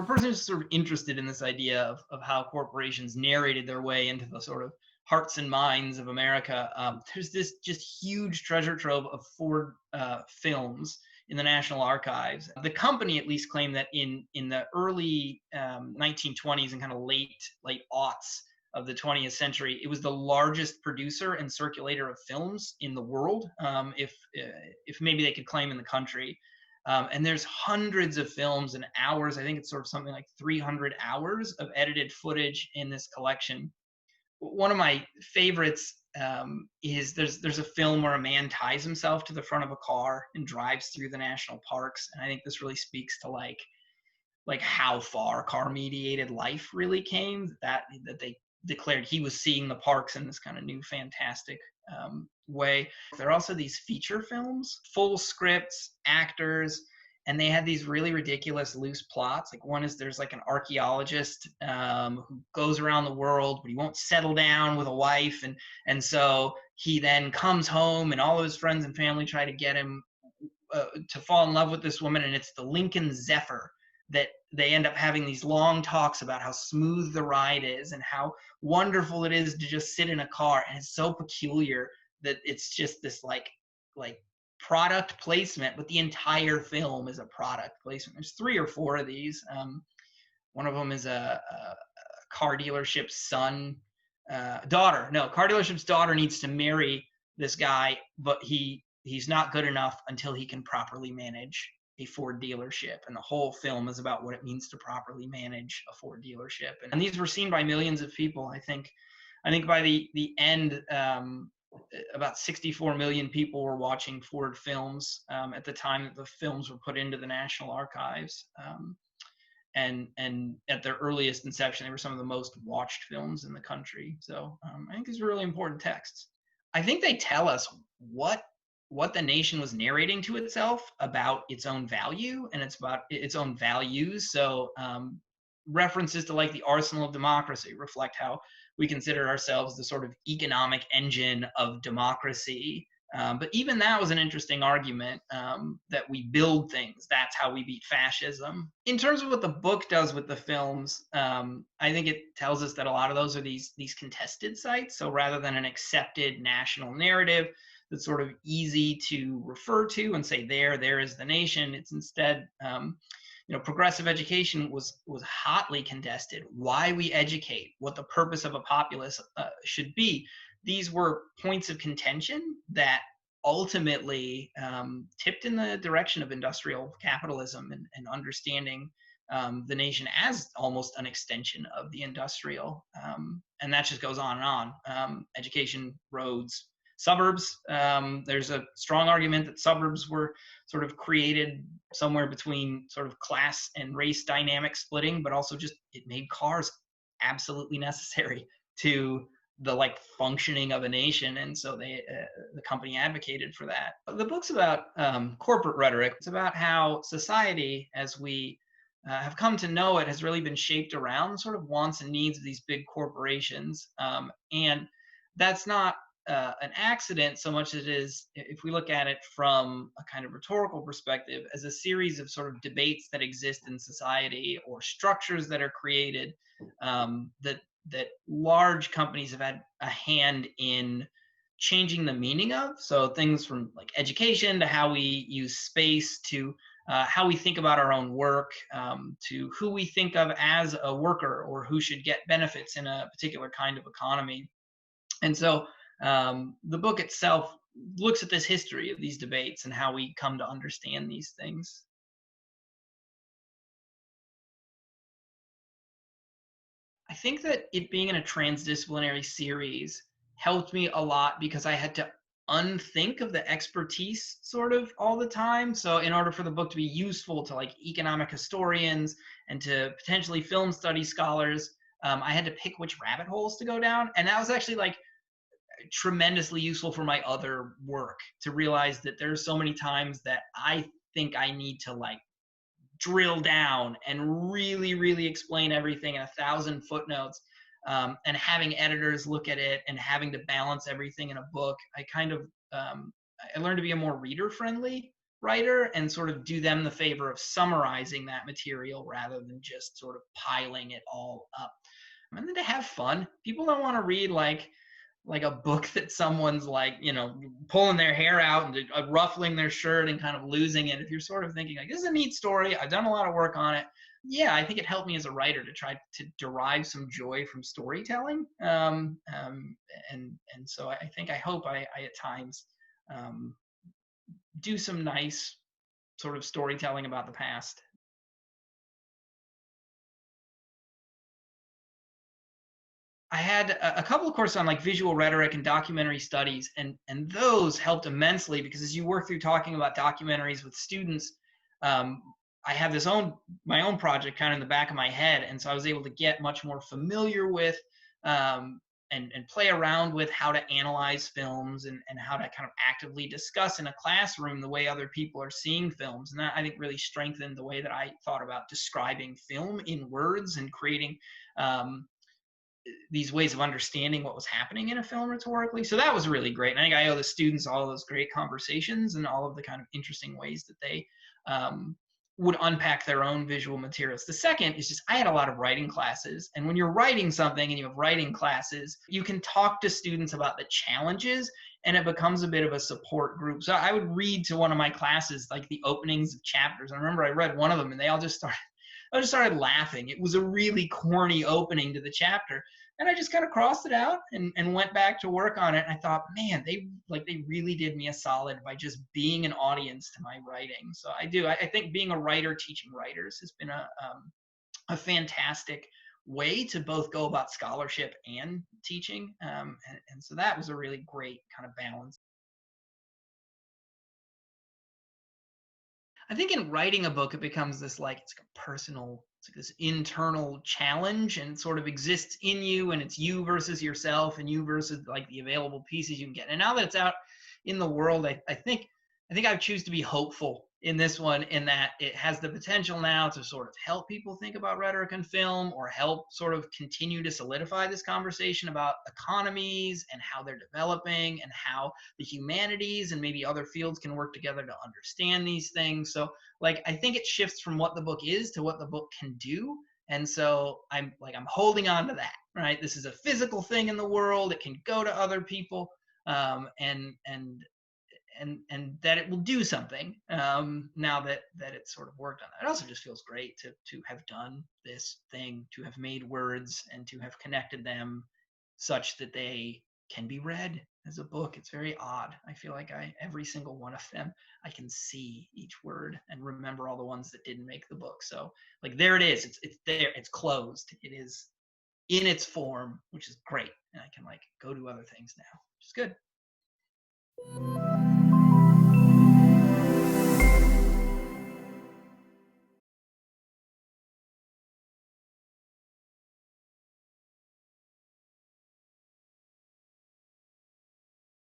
person who's sort of interested in this idea of how corporations narrated their way into the sort of hearts and minds of America, there's this just huge treasure trove of Ford films in the National Archives. The company at least claimed that in the early 1920s and kind of late aughts of the 20th century, it was the largest producer and circulator of films in the world, if maybe they could claim in the country. And there's hundreds of films and hours. I think it's sort of something like 300 hours of edited footage in this collection. One of my favorites is there's a film where a man ties himself to the front of a car and drives through the national parks. And I think this really speaks to like how far car mediated life really came, that they declared he was seeing the parks in this kind of new fantastic way. There are also these feature films, full scripts, actors, and they had these really ridiculous loose plots. Like one is there's like an archaeologist who goes around the world, but he won't settle down with a wife. And so he then comes home and all of his friends and family try to get him to fall in love with this woman. And it's the Lincoln Zephyr that they end up having these long talks about how smooth the ride is and how wonderful it is to just sit in a car. And it's so peculiar that it's just this like product placement, but the entire film is a product placement. There's 3 or 4 of these. One of them is a car dealership's car dealership's daughter needs to marry this guy, but he's not good enough until he can properly manage a Ford dealership. And the whole film is about what it means to properly manage a Ford dealership. And these were seen by millions of people. I think by the end, about 64 million people were watching Ford films at the time that the films were put into the National Archives. And at their earliest inception, they were some of the most watched films in the country. So I think these are really important texts. I think they tell us what the nation was narrating to itself about its own value and it's about its own values. So references to like the arsenal of democracy reflect how we consider ourselves the sort of economic engine of democracy. But even that was an interesting argument, that we build things. That's how we beat fascism. In terms of what the book does with the films, I think it tells us that a lot of those are these contested sites. So rather than an accepted national narrative that's sort of easy to refer to and say, there is the nation, it's instead, progressive education was hotly contested. Why we educate, what the purpose of a populace should be. These were points of contention that ultimately tipped in the direction of industrial capitalism and understanding the nation as almost an extension of the industrial. And that just goes on and on. Education, roads, suburbs. There's a strong argument that suburbs were sort of created somewhere between sort of class and race dynamic splitting, but also just it made cars absolutely necessary to the functioning of a nation. And so the company advocated for that. The book's about corporate rhetoric. It's about how society, as we have come to know it, has really been shaped around sort of wants and needs of these big corporations. And that's not an accident so much as it is, if we look at it from a kind of rhetorical perspective, as a series of sort of debates that exist in society or structures that are created that large companies have had a hand in changing the meaning of. So things from like education to how we use space to how we think about our own work, to who we think of as a worker or who should get benefits in a particular kind of economy. And so the book itself looks at this history of these debates and how we come to understand these things. I think that it being in a transdisciplinary series helped me a lot because I had to unthink of the expertise sort of all the time. So in order for the book to be useful to like economic historians and to potentially film study scholars, I had to pick which rabbit holes to go down. And that was actually like tremendously useful for my other work, to realize that there's so many times that I think I need to like drill down and really, really explain everything in 1,000 footnotes. And having editors look at it and having to balance everything in a book, I kind of, I learned to be a more reader-friendly writer and sort of do them the favor of summarizing that material rather than just sort of piling it all up. And then to have fun. People don't want to read like a book that someone's like, pulling their hair out and ruffling their shirt and kind of losing it. If you're sort of thinking like, this is a neat story, I've done a lot of work on it. Yeah, I think it helped me as a writer to try to derive some joy from storytelling. And so I hope I at times do some nice sort of storytelling about the past. I had a couple of courses on like visual rhetoric and documentary studies, and those helped immensely because as you work through talking about documentaries with students, um, I have my own project kind of in the back of my head, and so I was able to get much more familiar with and play around with how to analyze films and how to kind of actively discuss in a classroom the way other people are seeing films, and that I think really strengthened the way that I thought about describing film in words and creating these ways of understanding what was happening in a film rhetorically. So that was really great. And I think I owe the students all of those great conversations and all of the kind of interesting ways that they would unpack their own visual materials. The second is just I had a lot of writing classes. And when you're writing something and you have writing classes, you can talk to students about the challenges and it becomes a bit of a support group. So I would read to one of my classes like the openings of chapters. I remember I read one of them and they all just started laughing. It was a really corny opening to the chapter. And I just kind of crossed it out and went back to work on it. And I thought, man, they really did me a solid by just being an audience to my writing. So I think being a writer teaching writers has been a fantastic way to both go about scholarship and teaching. And so that was a really great kind of balance. I think in writing a book, it becomes this like it's like a personal, it's like this internal challenge, and it sort of exists in you, and it's you versus yourself, and you versus like the available pieces you can get. And now that it's out in the world, I think I choose to be hopeful in this one, in that it has the potential now to sort of help people think about rhetoric and film, or help sort of continue to solidify this conversation about economies and how they're developing and how the humanities and maybe other fields can work together to understand these things. So like I think it shifts from what the book is to what the book can do. And so I'm holding on to that, right? This is a physical thing in the world. It can go to other people, and that it will do something now that it's sort of worked on. It also just feels great to have done this thing, to have made words and to have connected them such that they can be read as a book. It's very odd. I feel like every single one of them, I can see each word and remember all the ones that didn't make the book. So like there it is. It's there. It's closed. It is in its form, which is great. And I can like go do other things now, which is good.